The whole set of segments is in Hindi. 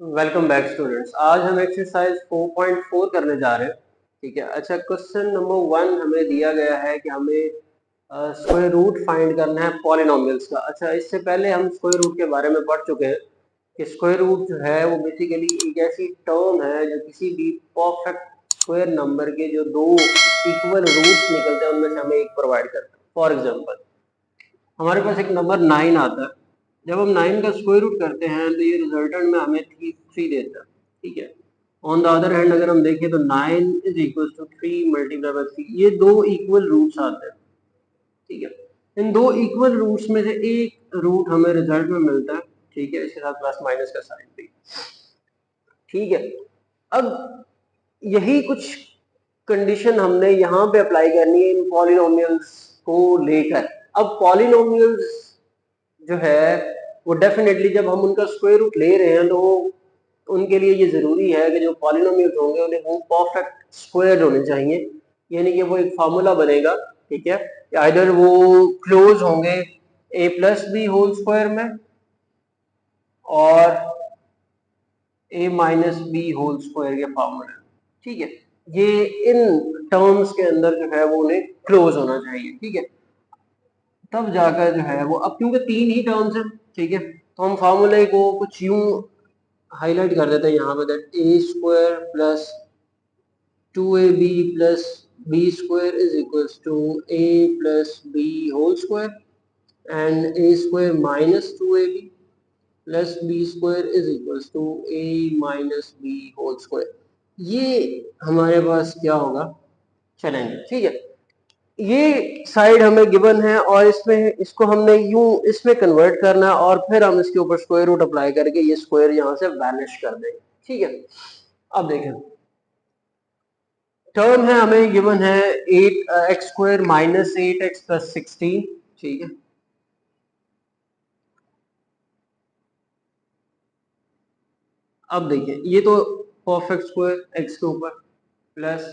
Welcome back students. आज हम एक्सरसाइज 4.4 करने जा रहे हैं। ठीक है। अच्छा, क्वेश्चन नंबर 1 हमें दिया गया है कि हमें स्क्वायर रूट फाइंड करना है पॉलिनोमियल्स का। अच्छा, इससे पहले हम स्क्वायर रूट के बारे में पढ़ चुके हैं कि स्क्वायर रूट जो है वो बेसिकली एक ऐसी टर्म है जो किसी भी परफेक्ट स्क्वायर नंबर के जो दो इक्वल रूट्स निकलते हैं उनमें से हमें एक प्रोवाइड करता है। फॉर एग्जांपल, हमारे पास एक नंबर 9 आता है। जब हम 9 का स्क्वायर रूट करते हैं तो ये रिजल्टेंट में हमें 3 देता है। ठीक है। ऑन द अदर हैंड अगर हम देखें तो 9 is equal to 3 multiply by 3, ये दो इक्वल रूट्स आते हैं। ठीक है। इन दो इक्वल रूट्स में से एक रूट हमें रिजल्ट में मिलता है। ठीक है, इसके साथ प्लस माइनस का साइन भी। ठीक है। अब यही कुछ कंडीशन हमने यहाँ पे अप्लाई करनी है इन पॉलिनोमियल्स को लेकर। अब पॉलिनोमियल्स जो है वो डेफिनेटली जब हम उनका स्क्वायर रूट ले रहे हैं तो उनके लिए ये जरूरी है कि जो पॉलिनोमियल्स होंगे उन्हें वो परफेक्ट स्क्वायर होने चाहिए, यानी कि वो एक फार्मूला बनेगा। ठीक है। आइदर वो क्लोज होंगे a plus B whole square में और a minus B whole square के फॉर्मूले। ठीक है। ये इन टर्म्स के अंदर जो है वो उन्हें क्लोज होना चाहिए। ठीक है। तब जाकर जो है वो, अब क्योंकि 3 ही टर्म्स हैं, ठीक है, तो हम फार्मूले को कुछ यूं हाईलाइट कर देते हैं यहाँ पे, that A square plus 2ab plus B square is equals to a plus B whole square and a square minus 2ab plus B square is equals to a minus B whole square. ये हमारे पास क्या होगा, चलेंगे। ठीक है। ये साइड हमें गिवन है और इसमें इसको हमने यूं इसमें कन्वर्ट करना है और फिर हम इसके ऊपर स्क्वायर रूट अप्लाई करके ये स्क्वायर यहां से वैनिश कर देंगे। ठीक है। अब देखें, टर्म है हमें गिवन है 8x square minus 8x plus 16। ठीक है। अब देखिए, ये तो परफेक्ट स्क्वायर x के ऊपर प्लस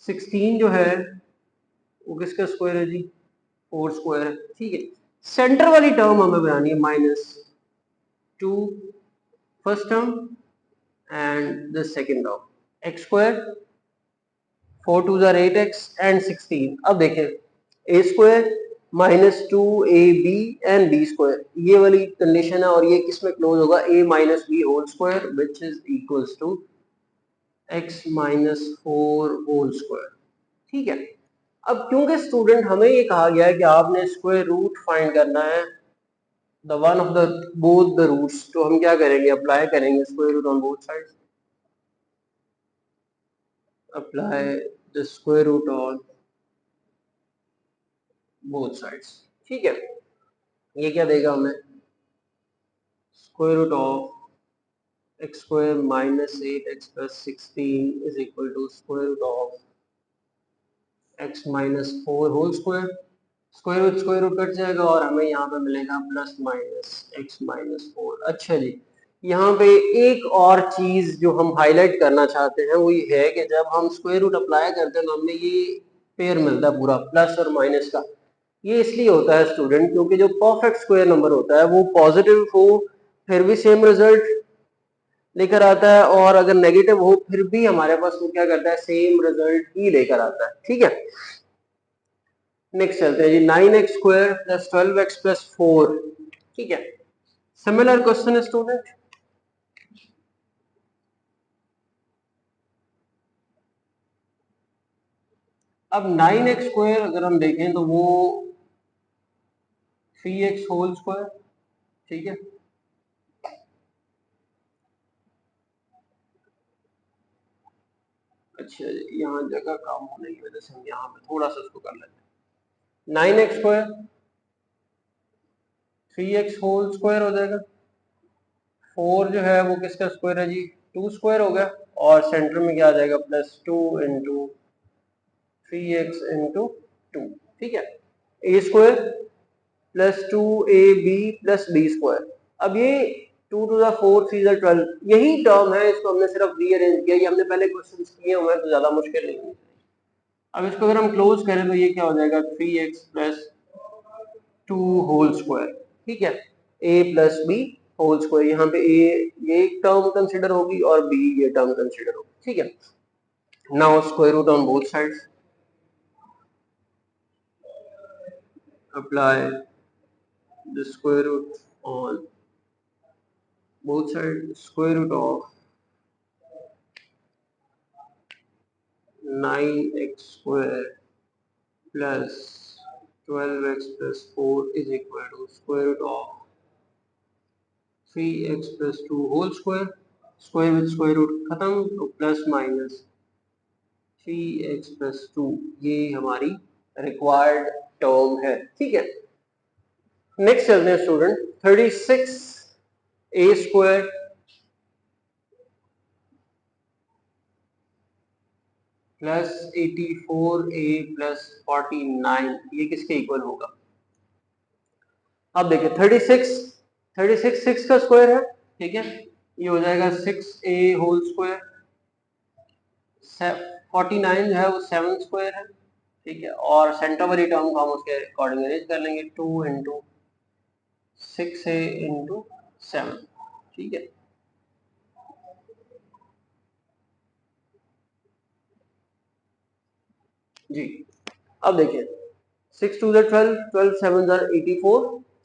16 जो है वो किसका स्क्वायर है जी, 4 स्क्वायर है। ठीक है। सेंटर वाली टर्म हमें बनानी है, minus 2 first term and the second term, x square 4 2 are 8x and 16। अब देखें, a square minus 2ab and b square, ये वाली कंडीशन है और ये किस में क्लोज होगा, a minus B whole square which is equals to x minus 4 whole square. ठीक है। अब क्योंकि स्टूडेंट हमें ये कहा गया है कि आपने स्क्वायर रूट फाइंड करना है the one of the both the roots, तो हम क्या करेंगे, अप्लाई करेंगे square root on both sides. apply the square root on both sides। ठीक है। ये क्या देगा हमें, square root of X square minus 8x plus 16 is equal to square root of x minus 4 whole square. Square root cut जाएगा और हमें यहाँ पे मिलेगा प्लस माइनस x माइनस 4। अच्छा जी, यहाँ पे एक और चीज जो हम हाईलाइट करना चाहते हैं वो ये है कि जब हम स्क्वायर रूट अप्लाई करते हैं तो हमें ये पेयर मिलता है पूरा प्लस और माइनस का। ये इसलिए होता है स्टूडेंट क्योंकि जो परफेक्ट स्क्वायर नंबर होता है वो पॉजिटिव हो फिर भी सेम रिजल्ट लेकर आता है, और अगर नेगेटिव हो फिर भी हमारे पास वो क्या करता है, सेम रिजल्ट ही लेकर आता है। ठीक है। नेक्स्ट चलते हैं जी, 9x square plus 12x plus 4। ठीक है। सिमिलर क्वेश्चन है स्टूडेंट। अब 9x स्क्वायर अगर हम देखें तो वो 3x होल स्क्वायर। ठीक है। अच्छा, यहाँ जगह कम होने की वजह से हम यहाँ पे थोड़ा सा उसको कर लेते हैं। 9x square 3x whole square हो जाएगा, 4 जो है वो किसका स्क्वायर है जी, 2 स्क्वायर हो गया, और सेंटर में क्या आ जाएगा, प्लस 2 इंटू 3x इंटू 2। ठीक है। A square plus 2ab plus B square. अब ये 2 टू द 4 3 द 12 यही टर्म है, इसको हमने सिर्फ रीअरेंज किया, ये हमने पहले क्वेश्चन किए हुए हैं तो ज्यादा मुश्किल नहीं है। अब इसको अगर हम क्लोज करें तो ये क्या हो जाएगा, 3x प्लस 2 होल स्क्वायर। ठीक है। a plus B whole square, यहाँ पे ए ये टर्म कंसिडर होगी और बी ये टर्म कंसिडर होगी, ठीक है। Now square root on both sides, apply the square root on both sides. Square root of 9x square plus 12x plus 4 is equal to square root of 3x plus 2 whole square. Square with square root खत्म, तो प्लस माइनस 3x plus 2 ये हमारी रिक्वायर्ड टर्म है, ठीक है। नेक्स्ट चलते हैं student, 36a square plus 84a plus 49 ये किसके इक्वल होगा? अब देखिए 36 6 का स्क्वायर है, ठीक है, ये हो जाएगा 6a होल स्क्वायर, 49 जो है वो 7 स्क्वायर है, ठीक है, और सेंटर वाली टर्म को हम उसके अकॉर्डिंग अरेंज कर लेंगे, 2 इंटू 6a इंटू 7, ठीक है। जी अब देखिए 6 2 12, 12 7 84,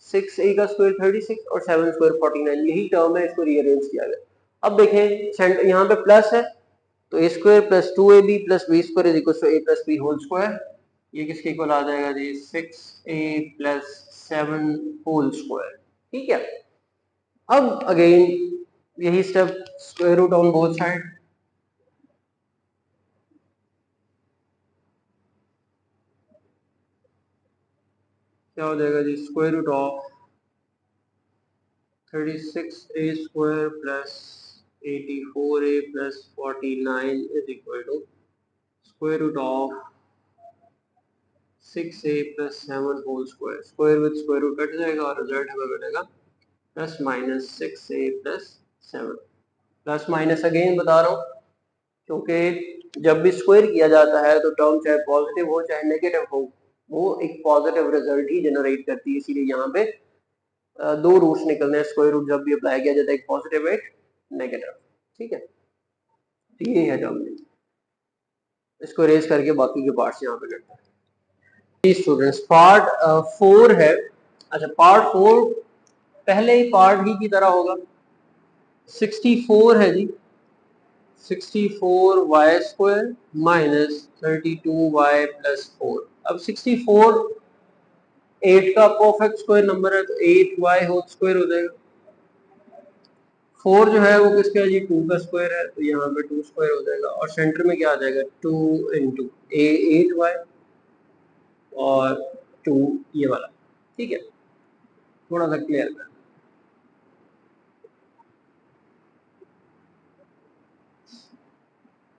6a का स्क्वायर 36 और 7 स्क्वायर 49, यही टर्म है, इसको रीअरेंज किया गया। अब देखें सेंटर यहाँ पे प्लस है, तो a square plus 2ab plus b square is equal to a plus b whole square, ये किसके इक्वल आ जाएगा जी? 6a प्लस 7 होल स्क्वायर, ठीक है। अब अगेन यही step, square root on both side, क्या हो जाएगा जी? Square root of 36a square plus 84a plus 49 is equal to square root of 6a plus 7 whole square, square with square root cut जाएगा और रिजल्ट हमें मिलेगा plus minus 6a plus 7। Plus minus again बता रहा हूँ, क्योंकि जब भी स्क्वायर किया जाता है तो टर्म चाहे पॉजिटिव हो चाहे नेगेटिव हो, वो एक पॉजिटिव रिजल्ट ही जनरेट करती है, इसीलिए यहाँ पे दो रूट्स निकलने हैं, स्क्वायर रूट जब भी अप्लाई किया जाता है, एक पॉजिटिव एक नेगेटिव, ठीक है। तो ये है टर्म, इसको रेज करके बाकी के पार्ट्स यहाँ पे करते हैं। स्टूडेंट्स पार्ट 4 है, अच्छा पार्ट 4 पहले ही पार्ट ही की तरह होगा, 64 है जी, 64y square minus 32y plus 4। अब 64 8 का परफेक्ट स्क्वायर नंबर है, तो 8y होल स्क्वायर हो जाएगा। 4 जो है वो किसका है जी? 2 का स्क्वायर है, तो यहाँ पे 2 स्क्वायर हो जाएगा, और सेंटर में क्या आ जाएगा? 2 इंटू 8y और 2 ये वाला, ठीक है, थोड़ा सा क्लियर कर।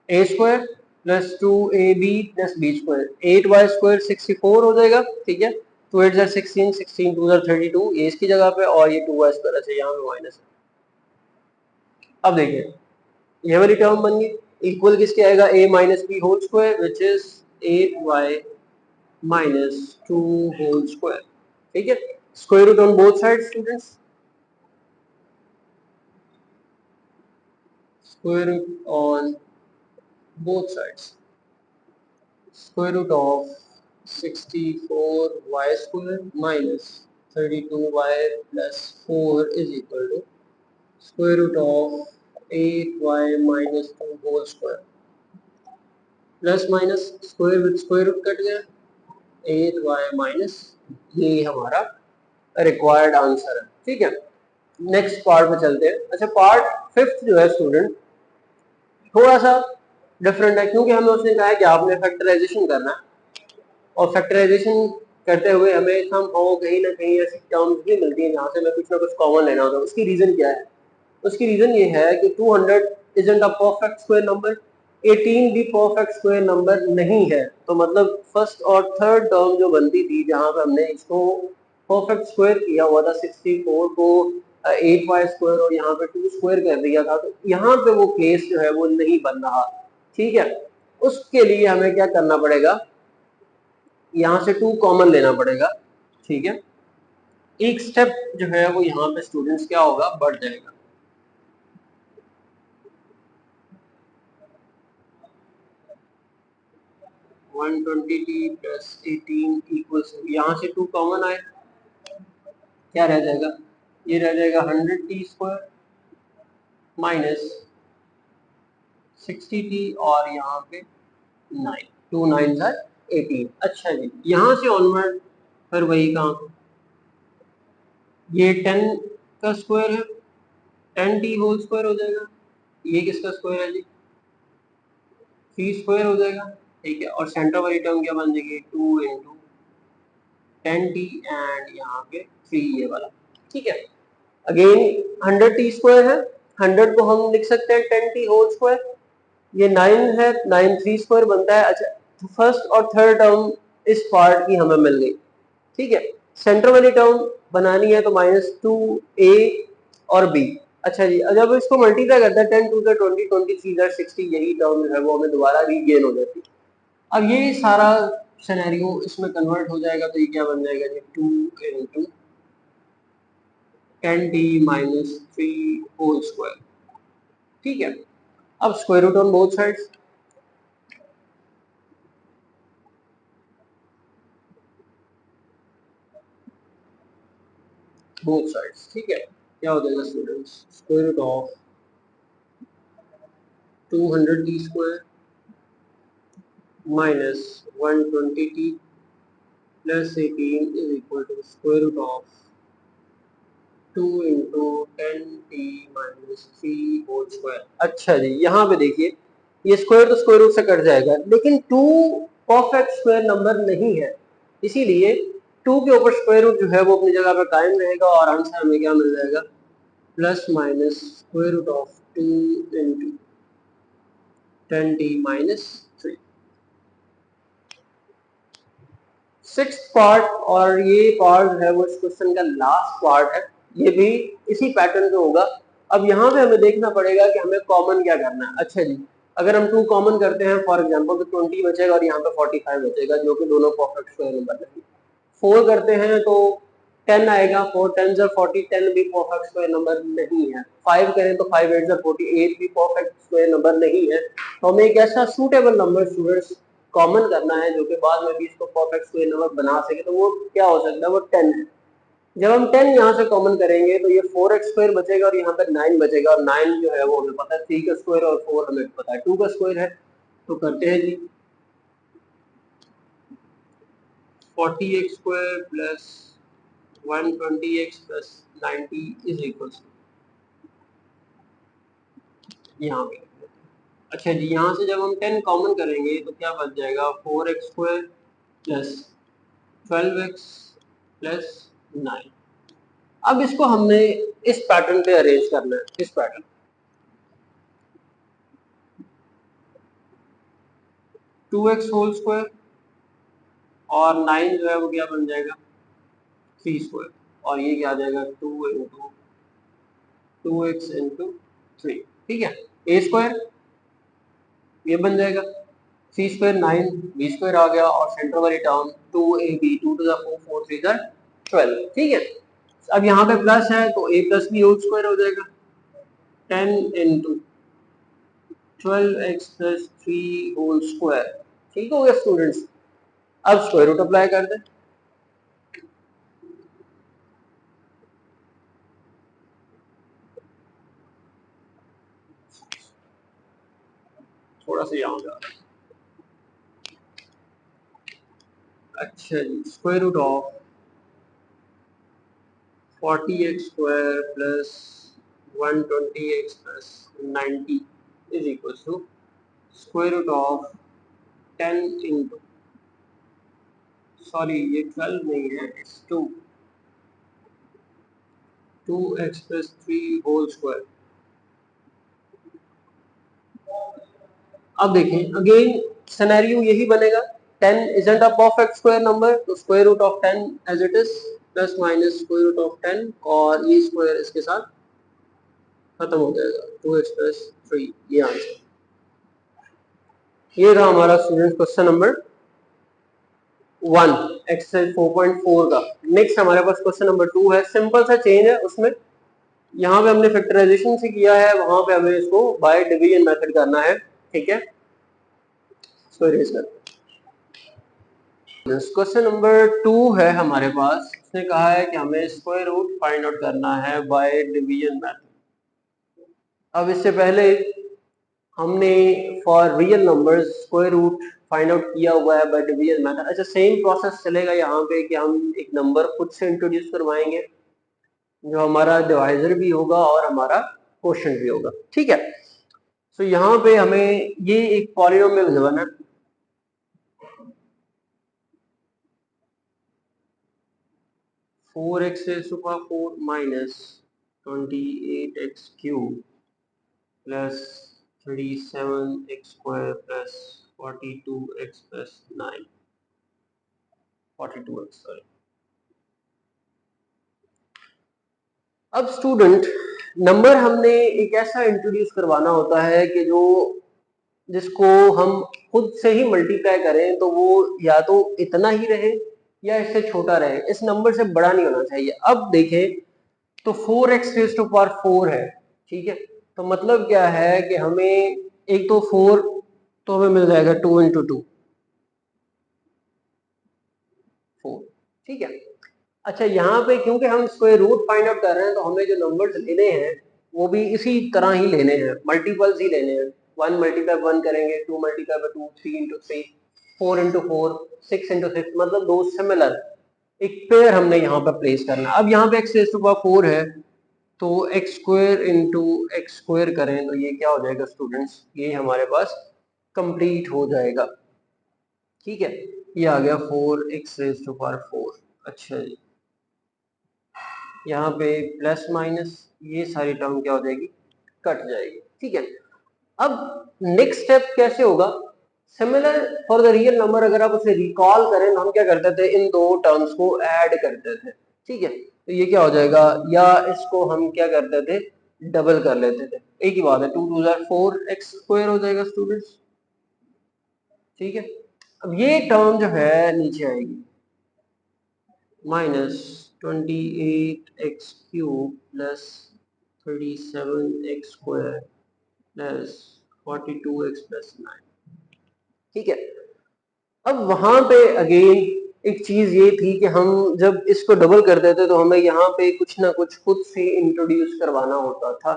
A square plus 2ab plus B square, 8y square 64 हो जाएगा, ठीक है, 2 8 16, 16 2 32, ये इसकी जगह पे, और ये 2y स्क्वायर, अच्छा यहाँ पे माइनस। अब देखिए ये वाली टर्म बन गई, इक्वल किसके आएगा? a minus B whole square which is 8y minus 2 whole square, ठीक है। Square root on both side students, square root on both sides, square root of 64y square minus 32y plus 4 is equal to square root of 8y minus 2 whole square, plus minus square with square root cut गया, 8y माइनस, ये हमारा रिक्वायर्ड आंसर है, ठीक है। नेक्स्ट पार्ट में चलते हैं। अच्छा पार्ट 5 जो है स्टूडेंट थोड़ा सा डिफरेंट है, क्योंकि हमें उसने कहा है कि आपने फैक्टराइजेशन करना है, और फैक्टराइजेशन करते हुए हमें सम हो कहीं ना कहीं ऐसी टर्म्स भी मिलती हैं जहाँ से हमें कुछ ना कुछ कॉमन लेना होता है। उसकी रीजन क्या है? उसकी रीजन ये है कि 200 isn't a perfect square number, 18 भी परफेक्ट स्क्वायर नंबर नहीं है, तो मतलब फर्स्ट और थर्ड टर्म जो बनती थी जहाँ पे हमने इसको परफेक्ट स्क्वायर किया हुआ था, 64 को 8y स्क्वायर और यहाँ पे 2 स्क्वायर कर दिया था, तो यहाँ पे वो केस जो है वो नहीं बन रहा, ठीक है। उसके लिए हमें क्या करना पड़ेगा? यहाँ से 2 कॉमन लेना पड़ेगा, ठीक है। एक स्टेप जो है वो यहाँ पे स्टूडेंट्स क्या होगा, बढ़ जाएगा। One twenty T plus 18 equals, यहाँ से 2 कॉमन आए, क्या रह जाएगा, ये रह जाएगा 100t² माइनस 60t और यहाँ पे 9, 2 9 18। अच्छा जी, यहाँ से ऑनवर्ड फिर वही काम, ये 10 का स्क्वायर है, 10t होल स्क्वायर हो जाएगा, ये किसका स्क्वायर है जी, 3 स्क्वायर हो जाएगा, ठीक है। और सेंटर वाली टर्म क्या बन जाएगी, 2 इंटू 10t एंड यहाँ पे 3 ये वाला, ठीक है। अगेन 100t² है, 100 को हम लिख सकते हैं 10t होल स्क्वायर, ये 9 है, 9 3 स्क्वायर बनता है। अच्छा, फर्स्ट और थर्ड टर्म इस पार्ट की हमें मिल गई, ठीक है। सेंटर वाली टर्म बनानी है तो -2a और b। अच्छा जी, जब इसको मल्टीप्लाई करते हैं 10 2 20 23 60, यही टर्म जो है वो हमें दोबारा रीगेन हो जाती है। अब ये सारा सिनेरियो इसमें कन्वर्ट हो जाएगा तो ये क्या बन जाएगा जी, 2 into 10t minus 3 whole square, ठीक है। अब square root on both sides, ठीक है। क्या हो जाएगा students, square root of 200t² minus 120t plus 18 is equal to square root of 2 into 10t minus 3 whole square. अच्छा जी, यहाँ पे देखिए ये स्क्वायर तो स्क्वायर रूट से कट जाएगा, लेकिन 2 परफेक्ट स्क्वायर नंबर नहीं है, इसीलिए 2 के ऊपर स्क्वायर रूट जो है वो अपनी जगह पर कायम रहेगा और आंसर हमें क्या मिल जाएगा, plus minus square root of 2 into 10t minus 3। Six part, और ये पार्ट है वो इस क्वेश्चन का लास्ट पार्ट है, ये भी इसी पैटर्न पे होगा। अब यहाँ पे हमें देखना पड़ेगा कि हमें कॉमन क्या करना है। अच्छा जी, अगर हम 2 कॉमन करते हैं फॉर एग्जांपल तो 20 बचेगा और यहाँ पे 45 बचेगा, जो कि दोनों परफेक्ट स्क्वायर नंबर है। 4 करते हैं तो 10 आएगा, 4 10 40, 10 भी परफेक्ट स्क्वायर नंबर नहीं है। 5 करें तो 5 8 48 भी परफेक्ट स्क्वायर नंबर नहीं है। तो हमें एक ऐसा सूटेबल नंबर स्टूडेंट्स कॉमन करना है जो कि बाद में भी इसको परफेक्ट स्क्वायर नंबर बना सके, तो वो क्या हो सकता है, वो 10 है। जब हम 10 यहाँ से कॉमन करेंगे तो ये 4x² बचेगा और यहाँ पे 9 बचेगा, और 9 जो है वो हमें पता है 3 का स्क्वायर और 4 हमें पता है 2 का स्क्वायर है। तो करते हैं जी, 40x² plus 120x plus 90 is equal to, यहाँ पे। अच्छा जी, यहाँ से जब हम 10 कॉमन करेंगे तो क्या बच जाएगा, 4x² प्लस 12x प्लस 9। अब इसको हमने इस पैटर्न पे अरेंज करना है, इस पैटर्न, 2x होल स्क्वायर और 9 जो है वो क्या बन जाएगा, 3 स्क्वायर, और ये क्या आ जाएगा, 2 इंटू 2x इंटू 3, ठीक है। ए स्क्वायर ये बन जाएगा, सी स्क्वायर 9, बी स्क्वायर आ गया, और सेंटर वाली term 2ab, 2 to the 4 4 3 the 12, ठीक है। अब यहाँ पे प्लस है तो a plus B whole square हो जाएगा, 10 into 12x plus 3 whole square, ठीक हो गया स्टूडेंट्स। अब स्क्वायर रूट अप्लाई कर दें, थोड़ा सा यहाँ जा, अच्छा जी, square root of 40x² plus 120x plus 90 is equal to square root of 10 into, sorry ये 12 नहीं है, it's 2x plus 3 whole square. अब देखें अगेन सिनेरियो यही बनेगा, 10 isn't a perfect square number, तो square root of 10 as it is plus minus square root of 10 और ये स्क्वायर इसके साथ खत्म हो जाएगा, 2x प्लस 3, ये आंसर। ये था हमारा स्टूडेंट क्वेश्चन नंबर 1 एक्सरसाइज 4.4 का। नेक्स्ट हमारे पास क्वेश्चन नंबर 2 है। सिंपल सा चेंज है उसमें, यहाँ पे हमने फैक्टराइजेशन से किया है, वहां पे हमें इसको बाय डिवीजन मेथड करना है। ठीक है, इसको इरेज कर। क्वेश्चन नंबर 2 है हमारे पास। उसने कहा है कि हमें स्क्वायर रूट फाइंड आउट करना है बाय डिवीजन मेथड। अब इससे पहले हमने for real numbers square root find out किया हुआ है बाय डिवीजन मेथड। अच्छा, सेम प्रोसेस चलेगा यहाँ पे कि हम एक नंबर खुद से इंट्रोड्यूस करवाएंगे जो हमारा डिवाइजर भी होगा और हमारा क्वोशिएंट भी होगा। ठीक है, तो यहाँ पे हमें ये एक पॉलिनोमियल गिवन है, four x raise to power 4 minus 28x cube plus 37x square plus 42x plus 9 42x sorry. अब स्टूडेंट, नंबर हमने एक ऐसा इंट्रोड्यूस करवाना होता है कि जो जिसको हम खुद से ही मल्टीप्लाई करें तो वो या तो इतना ही रहे या इससे छोटा रहे, इस नंबर से बड़ा नहीं होना चाहिए। अब देखें तो 4x रेज़ टू पावर 4 है। ठीक है, तो मतलब क्या है कि हमें एक तो 4 तो हमें मिल जाएगा 2 इंटू 2 4। ठीक है, अच्छा यहाँ पे क्योंकि हम स्क्वायर रूट फाइंड आउट कर रहे हैं तो हमें जो नंबर्स लेने हैं वो भी इसी तरह ही लेने हैं, मल्टीपल्स ही लेने हैं। 1 मल्टीप्लाई 1 करेंगे, 2 multiply by 2, 3 into 3, 4 into 4, 6 into 6, मतलब दो सिमिलर एक पेयर हमने यहाँ पे प्लेस करना है। अब यहाँ पे x रेज़ टू पावर 4 है तो x square into x square करें तो ये क्या हो जाएगा स्टूडेंट्स, ये हमारे पास कंप्लीट हो जाएगा। ठीक है, ये आ गया 4x रेज़ टू पावर 4। अच्छा जी, यहाँ पे प्लस माइनस ये सारी टर्म क्या हो जाएगी, कट जाएगी। ठीक है, अब नेक्स्ट स्टेप कैसे होगा, similar for the real number अगर आप उसे रिकॉल करें तो हम क्या करते थे, इन दो टर्म्स को ऐड करते थे। ठीक है, तो ये क्या हो जाएगा, या इसको हम क्या करते थे, डबल कर लेते थे। एक ही बात है, 2 2 4 एक्स स्क्वायर हो जाएगा स्टूडेंट्स। ठीक है, अब ये टर्म जो है नीचे आएगी, minus 28x cube plus 37x square plus 42x plus 9। ठीक है, अब वहां पे अगेन एक चीज ये थी कि हम जब इसको डबल कर देते तो हमें यहाँ पे कुछ ना कुछ खुद से इंट्रोड्यूस करवाना होता था।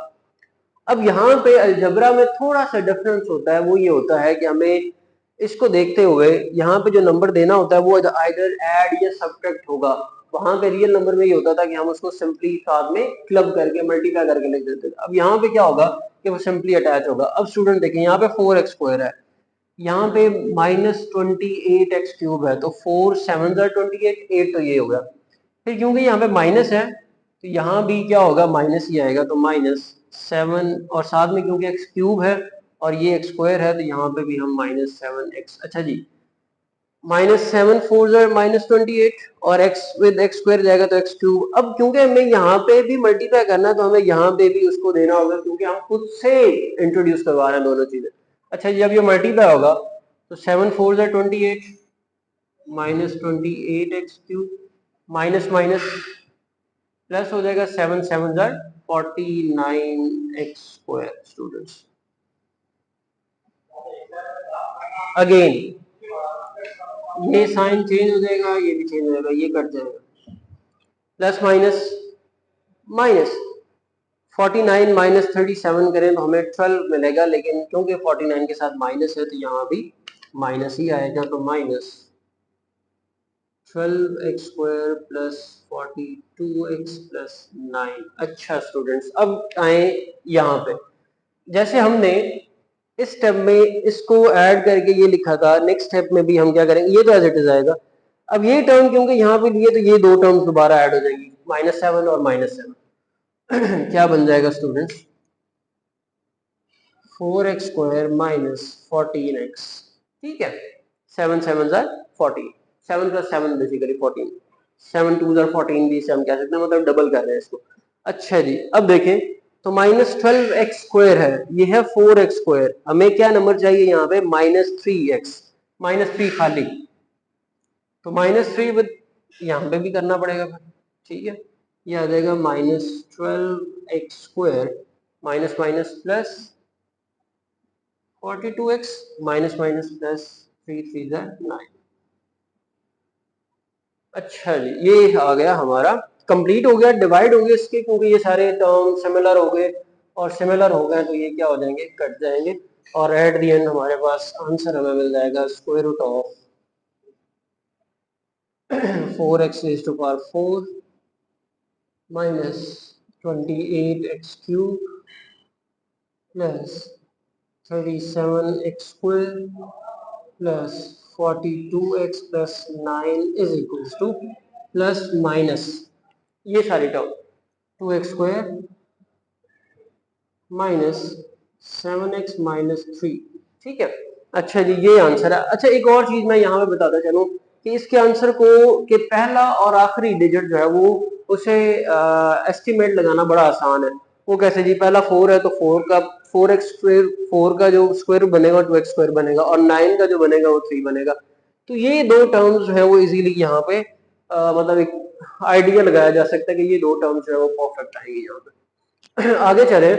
अब यहाँ पे अलजबरा में थोड़ा सा डिफरेंस होता है, वो ये होता है कि हमें इसको देखते हुए यहाँ पे जो नंबर देना होता है वो आइदर ऐड या सब्ट्रैक्ट होगा। वहां पे रियल नंबर में ये होता था कि हम उसको सिंपली साथ में क्लब करके मल्टीप्लाई करके लिख देते थे। अब यहाँ पे क्या होगा कि वो सिंपली अटैच होगा। अब स्टूडेंट देखें, यहाँ पे 4x स्क्वायर है, यहाँ पे माइनस 28x क्यूब है, तो 4 7 28, 8 तो ये होगा। फिर क्योंकि यहाँ पे माइनस है तो यहाँ भी क्या होगा, माइनस ही आएगा, तो माइनस 7 और साथ में क्योंकि x क्यूब है और ये x स्क्वायर है तो यहाँ पे भी हम माइनस 7x। अच्छा जी, माइनस 7 4 माइनस 28 और x विद x स्क्वायर जाएगा तो x क्यूब। अब क्योंकि हमें यहाँ पे भी मल्टीप्लाई करना है तो हमें यहाँ पे भी उसको देना होगा क्योंकि हम खुद से इंट्रोड्यूस करवा रहे हैं दोनों चीजें। अच्छा जी, अब ये मल्टीप्लाई होगा तो 7 4 28 minus 28x cube minus minus plus हो जाएगा 7 7 49x स्क्वायर। स्टूडेंट्स अगेन ये साइन चेंज हो जाएगा, ये भी चेंज हो जाएगा, ये कट जाएगा, प्लस माइनस माइनस 49 माइनस 37 करें तो हमें 12 मिलेगा, लेकिन क्योंकि 49 के साथ माइनस है तो यहाँ भी माइनस ही आएगा, तो minus 12x square plus 42x plus 9। अच्छा स्टूडेंट्स, अब आए यहाँ पे, जैसे हमने इस स्टेप में इसको ऐड करके ये लिखा था, नेक्स्ट स्टेप में भी हम क्या करेंगे, ये तो एज इट इज आएगा। अब ये टर्म क्योंकि यहाँ पे लिए तो ये दो टर्म्स दोबारा ऐड हो जाएंगी, -7 और -7 क्या बन जाएगा students, 4x square minus 14x। ठीक है, 7 7 14, 7 प्लस 7 बेसिकली 14, 7 2 14 भी इसे हम कह सकते हैं, मतलब डबल कर रहे हैं इसको। अच्छा जी, अब देखें तो -12x स्क्वायर है, ये है 4x स्क्वायर, हमें क्या नंबर चाहिए यहाँ पे -3x, -3 खाली। तो -3 विद यहाँ पे भी करना पड़ेगा फिर, ठीक है। ये आ जाएगा -12x² minus minus plus 42x minus minus plus 3 3 9। अच्छा जी, ये आ गया हमारा, कंप्लीट हो गया, डिवाइड हो गए इसके, क्योंकि ये सारे टर्म सिमिलर हो गए, और सिमिलर हो गए तो ये क्या हो जाएंगे, कट जाएंगे, और एट द एंड हमारे पास आंसर हमें मिल जाएगा square root of 4x raise to power 4 minus 28x³ plus 37x² plus 42x plus 9 is equals to plus minus ये सारी term 2x² minus 7x minus 3, ठीक है। अच्छा जी, ये आंसर है। अच्छा, एक और चीज मैं यहाँ पे बताता चलूं कि इसके आंसर को कि पहला और आखिरी डिजिट जो है वो उसे एस्टिमेट लगाना बड़ा आसान है। वो कैसे जी, पहला 4 है तो 4 का 4x², 4 का जो स्क्वायर बनेगा 2x² बनेगा, और 9 का जो बनेगा वो 3 बनेगा। तो ये दो टर्म्स जो है वो इजीली यहाँ पे मतलब एक आइडिया लगाया जा सकता है कि ये दो टर्म्स जो है वो परफेक्ट आएंगे यहाँ पे। आगे चले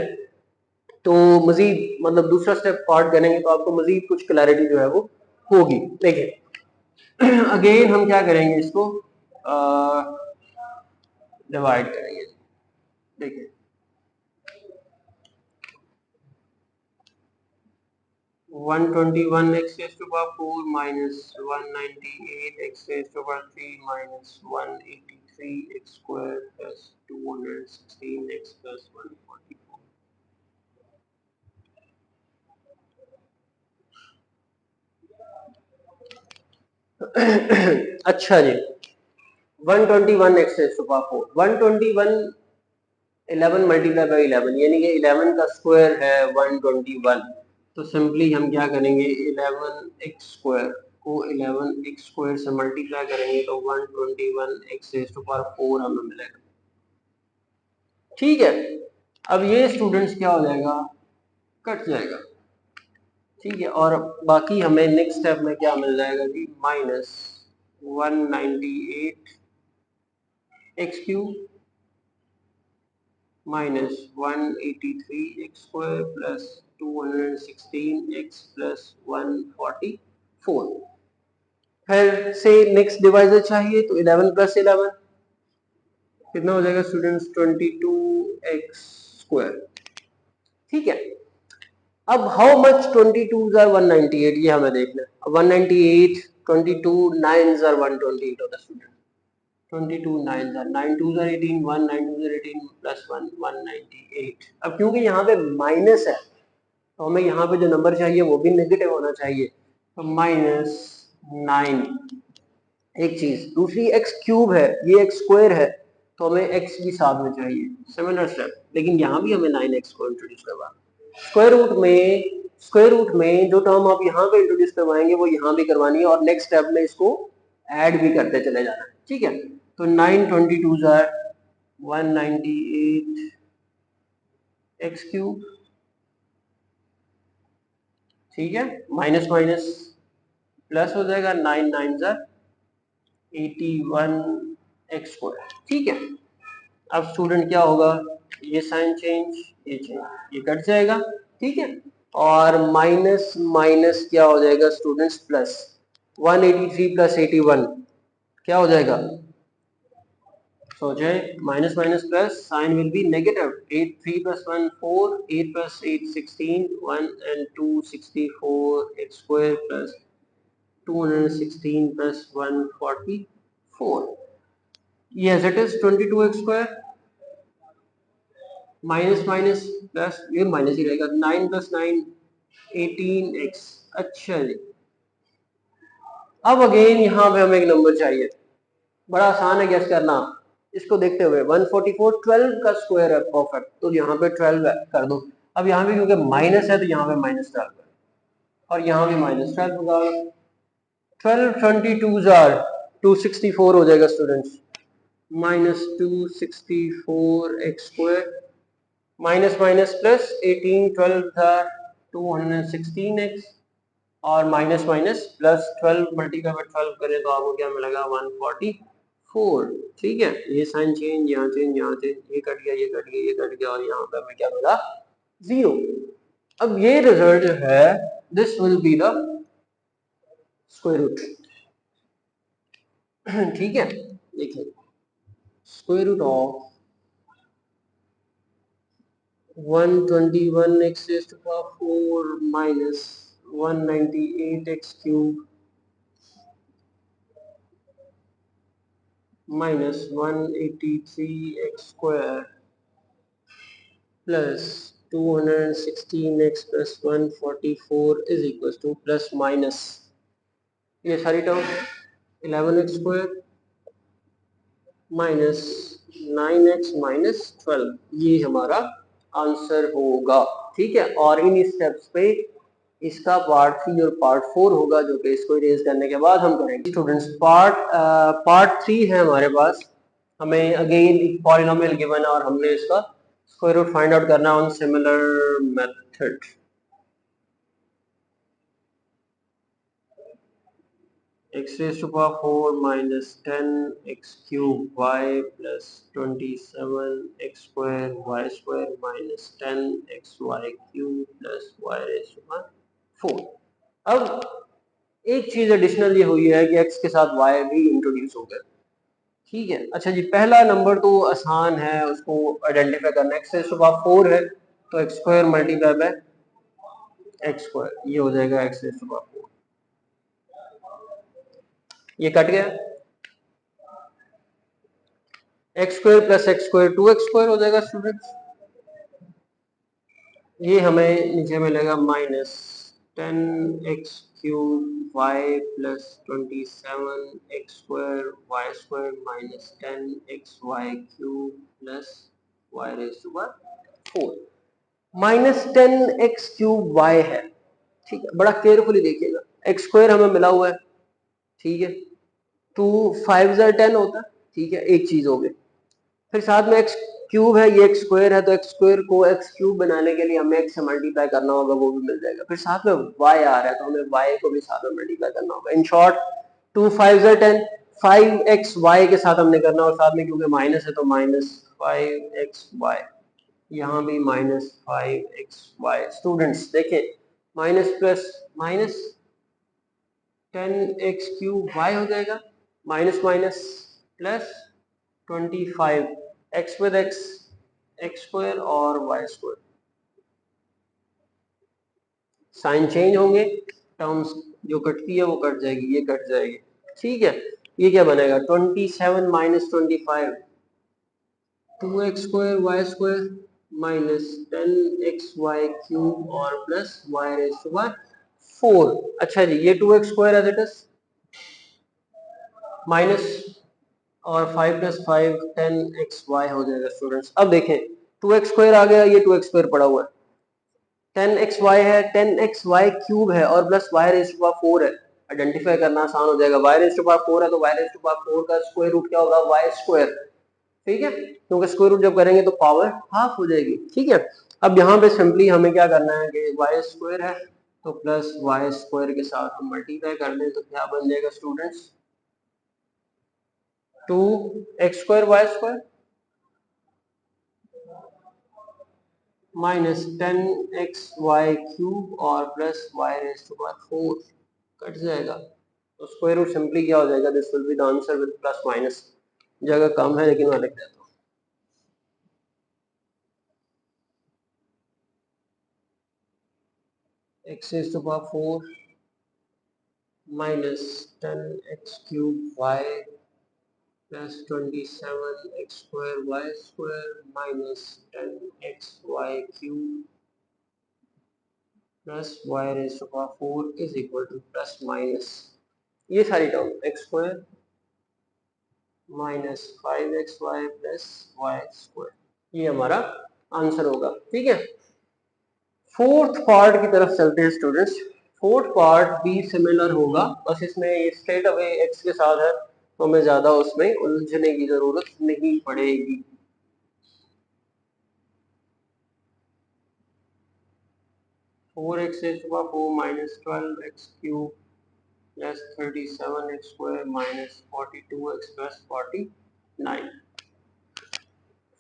तो मजीद मतलब दूसरा स्टेप पार्ट करेंगे तो आपको मजीद कुछ क्लैरिटी जो है वो होगी। देखिए अगेन हम क्या करेंगे, इसको डिवाइड करेंगे। देखिए 121x⁴ minus 198x⁴ minus 183x² plus 216x plus 144। अच्छा जी, 121x⁴ 121 11 मल्टीप्लाई बाई 11 यानी कि 11 का स्क्वायर है 121। तो सिंपली हम क्या करेंगे, 11x² को 11x² से मल्टीप्लाई करेंगे तो 121x⁴ हमें मिलेगा, ठीक है। अब ये स्टूडेंट्स क्या हो जाएगा, कट जाएगा, ठीक है। और बाकी हमें नेक्स्ट स्टेप में क्या मिल जाएगा जी, -198x³ minus 183x² plus 216x plus 144। फिर से नेक्स्ट डिवाइजर चाहिए तो 11 प्लस 11 कितना हो जाएगा स्टूडेंट्स, 22x², ठीक है। अब हाउ मच 22 आर 198 ये हमें देखना है। 198 22 9 आर 128 होता है student, 22 9 are 9 2 are 18 1 9 2 are 18 plus 1 198। अब क्योंकि यहाँ पे माइनस है तो हमें यहाँ पे जो नंबर चाहिए वो भी नेगेटिव होना चाहिए, तो -9। एक चीज दूसरी x³ है, ये x² है तो हमें x भी साथ में चाहिए, सिमिलर स्टेप। लेकिन यहाँ भी हमें 9x को इंट्रोड्यूस करवा, स्क्वायर रूट में जो टर्म आप यहाँ पे इंट्रोड्यूस करवाएंगे वो यहाँ भी करवानी है, और नेक्स्ट स्टेप में इसको ऐड भी करते चले जाना है, ठीक है। तो 9 22 आर 198x³, ठीक है, माइनस माइनस प्लस हो जाएगा 9 9 81x², ठीक है। अब स्टूडेंट क्या होगा, ये साइन चेंज, ये चेंज, ये कट जाएगा, ठीक है। और माइनस माइनस क्या हो जाएगा स्टूडेंट्स, प्लस 183 प्लस 81 क्या हो जाएगा, सोचे, minus minus plus sign will B negative. 8 3 plus 1 4, 8 plus 8 16, 1 and 2 64x² plus 216 plus 144. Yes, it is 22x² minus minus plus, ये माइनस ही रहेगा, 9 प्लस 9 18x। अच्छा जी, अब अगेन यहाँ पे हमें एक नंबर चाहिए, बड़ा आसान है गैस करना। इसको देखते हुए 144 12 का स्क्वायर है परफेक्ट, तो यहाँ पे 12 कर दो। अब यहाँ पे क्योंकि माइनस है तो यहाँ पे -12 है, और यहाँ भी -12 होगा। 12 22 आर 264 हो जाएगा students, -264x² minus minus plus 18 12 था 216x और minus minus plus 12 multiply by 12 करें तो आपको क्या मिलेगा 144। ठीक है, ये साइन चेंज, यहाँ चेंज, यहाँ चेंज, ये कट गया, ये कट गया, ये कट गया और यहाँ पे हमें क्या मिला 0। अब ये रिजल्ट जो है this will be the square root. ठीक है, देखिए square root of 121 x raised to the power 4 minus 198 x cube minus 183 x square plus 216 x plus 144 is equals to plus minus ये सारी term 11 x square minus 9x minus 12, ये हमारा आंसर होगा। ठीक है, और इन स्टेप्स पे इसका पार्ट 3 और पार्ट 4 होगा जो कि इसको इरेज करने के बाद हम करेंगे। स्टूडेंट्स पार्ट 3 है हमारे पास, हमें अगेन एक पॉलिनोमियल गिवन है और हमने इसका स्क्वायर रूट फाइंड आउट करना on similar method. x raised to power 4 minus 10x cube y plus 27 x square y square minus 10 xy cube plus y raised to power 4। अब एक चीज एडिशनल ये हुई है कि x के साथ y भी इंट्रोड्यूस हो गया। ठीक है, अच्छा जी, पहला नंबर तो आसान है, उसको आइडेंटिफाई करना। x raised to power 4 है तो x square multiply by x square, ये हो जाएगा x raised to power 4। ये कट गया, x square plus x square 2x square हो जाएगा स्टूडेंट्स। ये हमें नीचे मिलेगा minus 10x cube y plus 27x square y square minus 10xy cube plus y raise to power 4। Minus 10x cube y है। ठीक है, बड़ा केयरफुली देखिएगा, एक्स स्क्वायर हमें मिला हुआ है। ठीक है, 2 5 10 होता है। ठीक है, एक चीज हो गई, फिर साथ में एक्स क्यूब है, ये एक्स स्क्वायर है, तो एक्स स्क्वायर को एक्स क्यूब बनाने के लिए हमें एक्स से मल्टीप्लाई करना होगा, वो भी मिल जाएगा। फिर साथ में वाई आ रहा है तो हमें वाई को भी साथ में मल्टीप्लाई करना होगा। इन शॉर्ट 2 5 10, 5x y के साथ हमने करना, और साथ में क्योंकि माइनस है तो माइनस 5xy, यहाँ भी माइनस 5xy। स्टूडेंट्स देखिए, minus plus minus 10x cube y हो जाएगा, minus minus plus 25 x with x, x square और y स्क्वायर, साइन चेंज होंगे, टर्म्स जो कटती है वो कट जाएगी, ये कट जाएगी। ठीक है, ये क्या बनेगा 27 minus 25, 2x square y square minus 10xy cube और plus y raise to power 4। अच्छा जी, ये 2x square as it is minus और 5 प्लस 5 10xy हो जाएगा स्टूडेंट्स। अब देखें 2x स्क्वायर आ गया, ये 2x स्क्वायर पड़ा हुआ है, 10xy है, 10xy क्यूब है और plus y raise to power 4 है। आइडेंटिफाई करना आसान हो जाएगा, y रेज़ टू पावर 4 है तो y रेज़ टू पावर 4 का स्क्वायर रूट क्या होगा y स्क्वायर। ठीक है, क्योंकि स्क्वायर रूट जब करेंगे तो पावर हाफ हो जाएगी। ठीक है, अब यहाँ पे सिंपली हमें क्या करना है कि y स्क्वायर है तो प्लस y स्क्वायर के साथ हम मल्टीप्लाई कर दें तो क्या बन जाएगा students 2x square y square minus 10xy cube और plus y raise to power 4 cut जाएगा तो स्क्वायर रूट सिंपली क्या हो जाएगा, this will be the answer with plus minus, जगह कम है लेकिन मैं लिख देता हूँ। x raise to power 4 minus 10x cube y plus 27x square y square minus 10xy cube plus y raise to power 4 is equal to plus minus ये सारी term x square minus 5xy plus y square, ये हमारा आंसर होगा। ठीक है, फोर्थ पार्ट की तरफ चलते हैं स्टूडेंट्स। फोर्थ पार्ट भी सिमिलर होगा, बस इसमें ये स्ट्रेट अवे x के साथ है तो हमें ज्यादा उसमें उलझने की जरूरत नहीं पड़ेगी। 4x raised to the power 4 minus 12x cube plus 37x square minus 42x plus 49.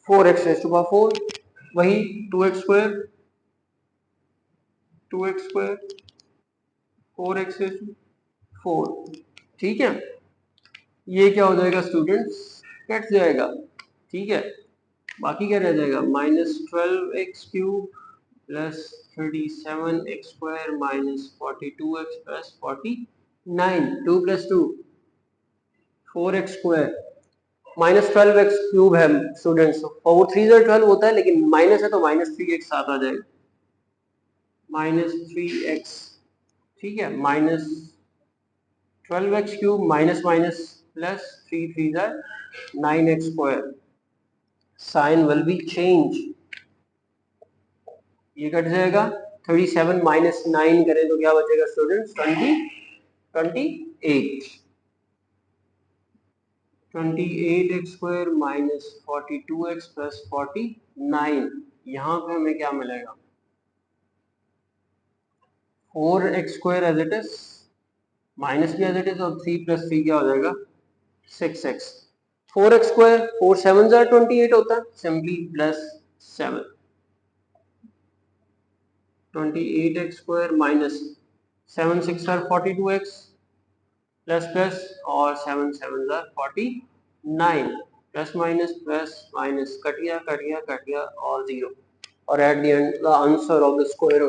4x raised to the 4 वही 2x square 4x raised to 4, ठीक है। ये क्या हो जाएगा स्टूडेंट्स, कट जाएगा, ठीक है। बाकी क्या रह जाएगा, minus 12x cube plus 37x square minus 42x plus 49, 2 plus 2 4x square minus 12x cube है स्टूडेंट्स, 4 3 12 होता है, लेकिन माइनस है तो माइनस 3x साथ आ जाएगा, माइनस 3x, ठीक है। Minus 12x cube minus minus plus 3 3 9x square, sign will be change, ये कट जाएगा। 37 माइनस 9 करें तो क्या बचेगा students, 28 28x square minus 42x plus 49, यहाँ पे हमें क्या मिलेगा, 4x square as it is, minus भी एज इट इज, और 3 प्लस 3 क्या हो जाएगा 6x, 4x स्क्वायर 4 7 28 होता है, simply plus 7, 28x square minus 7 6 42x plus plus और 7 7 49, प्लस माइनस कट गया और 0, और at the end the answer of the square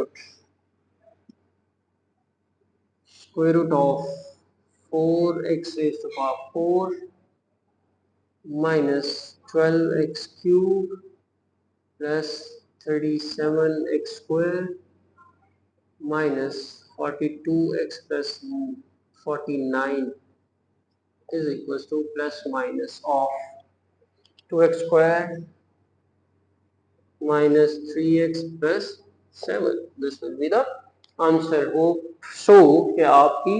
root of 4x raised to the power 4 minus 12x cube plus 37x square minus 42x plus 49 is equals to plus minus of 2x square minus 3x plus 7. This will be the answer. Hope so कि आपकी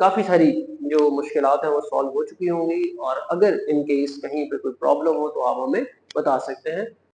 काफ़ी सारी जो मुश्किलात हैं वो सॉल्व हो चुकी होंगी, और अगर इन केस कहीं पे कोई प्रॉब्लम हो तो आप हमें बता सकते हैं।